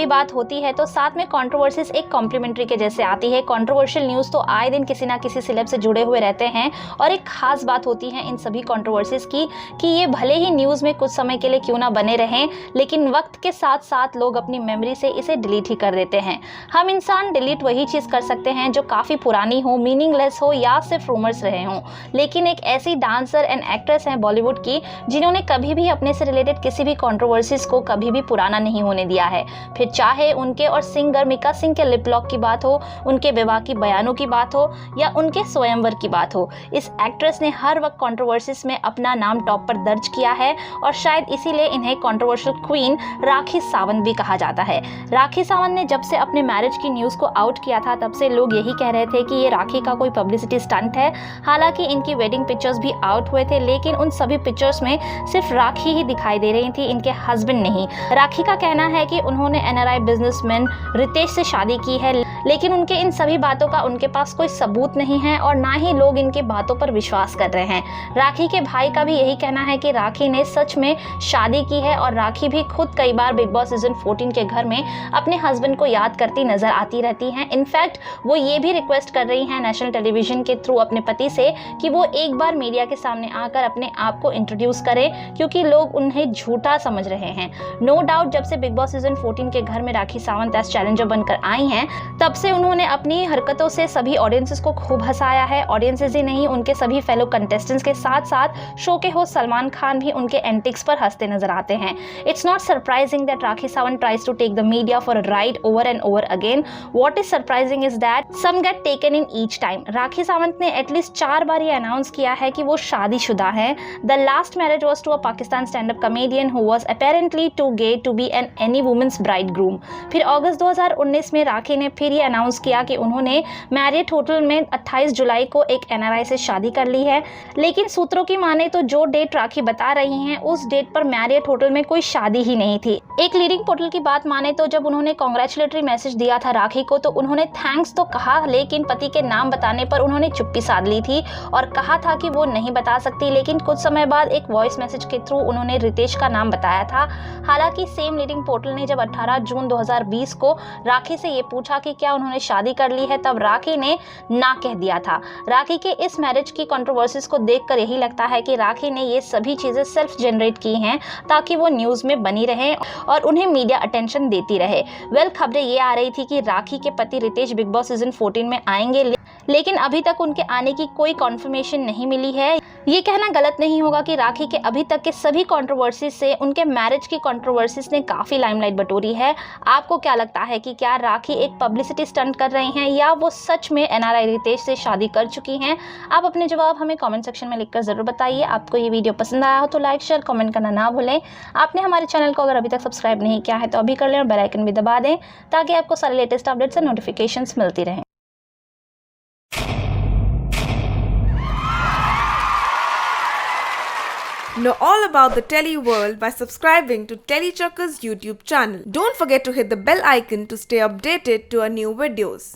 बात होती है तो साथ में कंट्रोवर्सीज एक कॉम्प्लीमेंट्री के जैसे आती है। कंट्रोवर्शियल न्यूज़ तो आए दिन किसी ना किसी सेलेब से जुड़े हुए रहते हैं और एक खास बात होती है इन सभी कंट्रोवर्सीज की कि ये भले ही न्यूज़ में कुछ समय के लिए क्यों ना बने रहें, लेकिन वक्त के साथ साथ लोग अपनी मेमोरी से इसे डिलीट ही कर देते हैं। हम इंसान डिलीट वही चीज़ कर सकते हैं जो काफ़ी पुरानी हो, मीनिंगलेस हो या सिर्फ रूमर्स रहे हों। लेकिन एक ऐसी डांसर एंड एक्ट्रेस हैं बॉलीवुड की जिन्होंने कभी भी अपने से रिलेटेड किसी भी कंट्रोवर्सीज को कभी भी पुराना नहीं होने दिया है। फिर चाहे उनके और सिंगर मिका सिंह के लिप लॉक की बात हो, उनके विवाह की बयानों की बात हो या उनके स्वयंवर की बात हो, इस एक्ट्रेस ने हर वक्त कंट्रोवर्सीज में अपना नाम टॉप पर दर्ज किया है और शायद इसीलिए इन्हें कंट्रोवर्शियल क्वीन राखी सावंत भी कहा जाता है। राखी सावंत ने जब से अपने मैरिज की न्यूज़ को आउट किया था तब से लोग यही कह रहे थे कि ये राखी का कोई पब्लिसिटी स्टंट है। हालांकि इनकी वेडिंग पिक्चर्स भी आउट हुए थे, लेकिन उन सभी पिक्चर्स में सिर्फ राखी ही दिखाई दे रही थी, इनके हस्बैंड नहीं। राखी का कहना है कि उन्होंने एनआरआई बिजनेसमैन रितेश से शादी की है, लेकिन उनके इन सभी बातों का उनके पास कोई सबूत नहीं है और ना ही लोग इनकी बातों पर विश्वास कर रहे हैं। राखी के भाई का भी यही कहना है कि राखी ने सच में शादी की है और राखी भी खुद कई बार बिग बॉस सीजन 14 के घर में अपने हस्बैंड को याद करती नजर आती रहती हैं। इनफैक्ट वो ये भी रिक्वेस्ट कर रही हैं नेशनल टेलीविजन के थ्रू अपने पति से कि वो एक बार मीडिया के सामने आकर अपने आप को इंट्रोड्यूस करें, क्योंकि लोग उन्हें झूठा समझ रहे हैं। नो डाउट जब से बिग बॉस सीजन 14 के घर में राखी सावंत एज चैलेंजर बनकर आई हैं, तब से उन्होंने अपनी हरकतों से सभी ऑडियंसेस को खूब हंसाया है। ऑडियंसेस ही नहीं, उनके सभी फेलो कंटेस्टेंट्स के साथ साथ शो के होस्ट सलमान खान भी उनके एंटिक्स पर हंसते नजर आते हैं। It's not surprising that Rakhi Sawant tries to take the media for a ride over and over again. What is surprising is that some get taken in each time. Rakhi Sawant ने एटलीस्ट 4 बार ये अनाउंस किया है कि वो शादीशुदा हैं। The last marriage was to a Pakistan stand up comedian who was apparently too gay to be an any women's bride groom. फिर अगस्त 2019 में राखी ने फिर ये अनाउंस किया कि उन्होंने मैरियट होटल में 28 जुलाई को एक एनआरआई से शादी कर ली है। लेकिन सूत्रों की माने तो जो डेट राखी बता रही हैं उस डेट पर मैरियट होटल में कोई शादी ही नहीं थी। एक लीडिंग पोर्टल की बात माने तो जब उन्होंने कांग्रेचुलेटरी मैसेज दिया था राखी को तो उन्होंने थैंक्स तो कहा, लेकिन पति के नाम बताने पर उन्होंने चुप्पी साध ली थी और कहा था कि वो नहीं बता सकती। लेकिन कुछ समय बाद एक वॉइस मैसेज के थ्रू उन्होंने रितेश का नाम बताया था। हालांकि सेम लीडिंग पोर्टल ने जब 18 जून 2020 को राखी से ये पूछा कि क्या उन्होंने शादी कर ली है, तब राखी ने ना कह दिया था। राखी के इस मैरिज की कंट्रोवर्सीज को देखकर यही लगता है कि राखी ने ये सभी चीजें सेल्फ जनरेट की हैं ताकि वो न्यूज में बनी रहे और उन्हें मीडिया अटेंशन देती रहे। खबरें ये आ रही थी कि राखी के पति रितेश बिग बॉस सीजन 14 में आएंगे, लेकिन अभी तक उनके आने की कोई कॉन्फर्मेशन नहीं मिली है। ये कहना गलत नहीं होगा कि राखी के अभी तक के सभी कंट्रोवर्सीज से उनके मैरिज की कंट्रोवर्सीज ने काफी लाइमलाइट बटोरी है। आपको क्या लगता है कि क्या राखी एक पब्लिसिटी स्टंट कर रही हैं या वो सच में एनआरआई रितेश से शादी कर चुकी हैं? आप अपने जवाब हमें कमेंट सेक्शन में लिखकर जरूर बताइए। आपको ये वीडियो पसंद आया हो तो लाइक शेयर कमेंट करना ना भूलें। आपने हमारे चैनल को अगर अभी तक सब्सक्राइब नहीं किया है तो अभी कर लें और बेल आइकन भी दबा दें ताकि आपको सारे लेटेस्ट अपडेट्स और नोटिफिकेशंस मिलती रहें। Know all about the Telly world by subscribing to Tellychuckers YouTube channel. Don't forget to hit the bell icon to stay updated to our new videos.